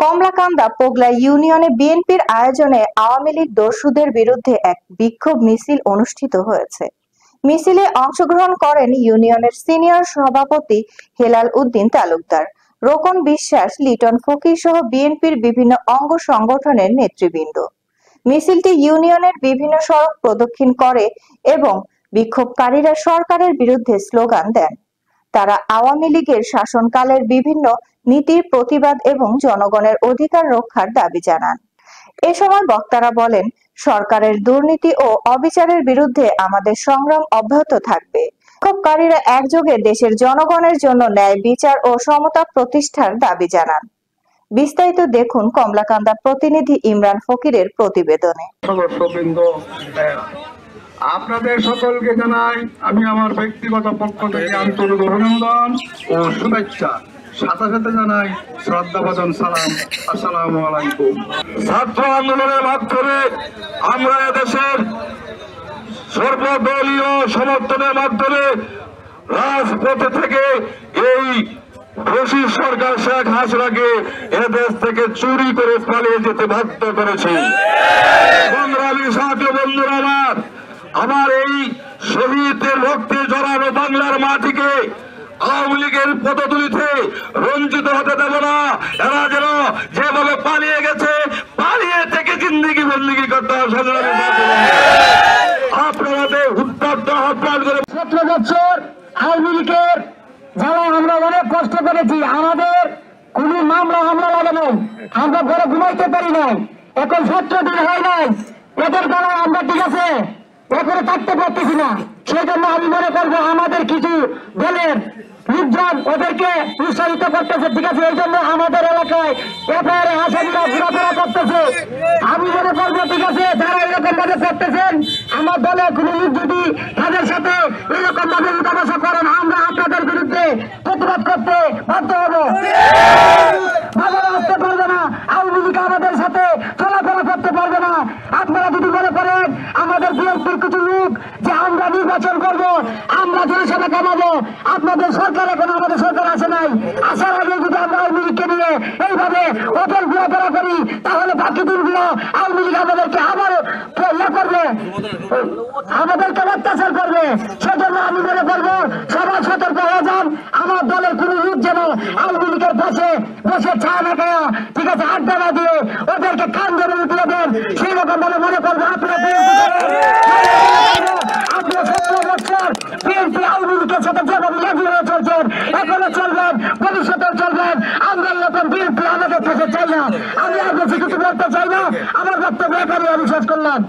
কমলাকান্দা পোগলা ইউনিয়নে বিএনপির আয়োজনে আওয়ামী লীগ দস্যুদের বিরুদ্ধে এক বিক্ষোভ মিছিল অনুষ্ঠিত হয়েছে। মিছিলে অংশগ্রহণ করেন ইউনিয়নের সিনিয়র সভাপতি হেলাল উদ্দিন তালুকদার, রোকন বিশ্বাস, লিটন ফকির সহ বিএনপির বিভিন্ন অঙ্গ সংগঠনের নেতৃবৃন্দ। মিছিলটি ইউনিয়নের বিভিন্ন সড়ক প্রদক্ষিণ করে এবং বিক্ষোভকারীরা সরকারের বিরুদ্ধে স্লোগান দেন। তারা আওয়ামী লীগের শাসনকালের বিভিন্ন নীতির প্রতিবাদ এবং জনগণের অধিকার রক্ষার দাবি জানান। এ সময় বক্তারা বলেন, সরকারের দুর্নীতি ও অবিচারের বিরুদ্ধে আমাদের সংগ্রাম অব্যাহত থাকবে। বিক্ষোভকারীরা একযোগে দেশের জনগণের জন্য ন্যায় বিচার ও সমতা প্রতিষ্ঠার দাবি জানান। বিস্তারিত দেখুন কমলাকান্দা প্রতিনিধি ইমরান ফকিরের প্রতিবেদনে। আপনাদের সকলকে জানাই আমি আমার ব্যক্তিগত পক্ষ থেকে আন্তরিক অভিনন্দন ও শুভেচ্ছা। সাথে সাথে জানাই শ্রদ্ধাভাজন সালাম, আসসালামু আলাইকুম। ছাত্র আন্দোলনের মাধ্যমে আমরা এদেশের সর্বদলীয় সমর্থনের মাধ্যমে রাজপথে থেকে এই ফ্যাসিস্ট সরকার শেখ হাসিনাকে এদেশ থেকে চুরি করে পালিয়ে যেতে বাধ্য করেছে। সংগ্রামী সাথী বন্ধুরা, আমার এই শহীদদের রক্তে জড়ানো বাংলার মাটিকে আওয়ামী লীগের পদতুলিতে রঞ্জিত হতে দেব না। এরা যেন যেভাবে পালিয়ে গেছে, পালিয়ে থেকে জিন্দিগি বন্দিগি করতে হবে। আপনাদের উত্তপ্ত আহ্বান করে 17 বছর আওয়ামী লীগের যারা আমরা অনেক কষ্ট করেছি, আমাদের কোন মামলা হামলা লাগে নাই, আমরা ঘরে ঘুমাইতে পারি নাই, এখন 17 দিন হয় নাই, এদের দ্বারা আমরা ঠিক আছে এখনো থাকতে পারতেছি না। সেই জন্য আমি মনে করবো আমাদের কিছু দলের লোকজন ওদেরকে উৎসাহিত করতেছে, ঠিক আছে, এই জন্য আমাদের এলাকায় এফআইআর আসামিরা ঘোরাফেরা করতেছে। আমি মনে করবো ঠিক আছে, যারা এরকম ভাবে করতেছেন আমার দলে কোনো লোক যদি তাদের সাথে এরকম ভাবে উঠাবসা করেন, আমরা আপনাদের বিরুদ্ধে প্রতিবাদ করতে বাধ্য হবো। ভালো আসতে পারবে না, আওয়ামী লীগ আমাদের সাথে চলাফেরা করতে পারবে না। আপনারা যদি মনে করেন আমাদের বিএনপির কিছু লোক যে আমরা নির্বাচন করবো, আমরা জনসভা কামাবো, আপনাদের সরকার এখন আমাদের সরকার আসে নাই, আসার আগে যদি আমরা আওয়ামী লীগকে নিয়ে এইভাবে ওপেন ঘোরাফেরা করি, তাহলে বাকি দিনগুলো আওয়ামী লীগ আমাদেরকে আবার ইয়ে করবে, আমাদেরকে অত্যাচার করবে। সেজন্য আমি মনে করবো সবাই সতর্ক হয়ে যান। আমার দলের কোন লোক যেন আওয়ামী লীগের পাশে বসে চা না খাওয়া, ঠিক আছে, আড্ডা না দিয়ে ওদেরকে কান ধরে উঠিয়ে দেন, সেই রকম ভাবে মনে করবো আপনারা বিএনপি আওয়ামী লীগের সাথে যেভাবে লেগে হয়ে চলছেন, এখনো চলবেন, ভবিষ্যতেও চলবেন। আমরা এরকম বিএনপি আমাদের কাছে চাই না। আমি আর বেশি কিছু বলতে চাই না, আমার বক্তব্য এখানে আমি শেষ করলাম।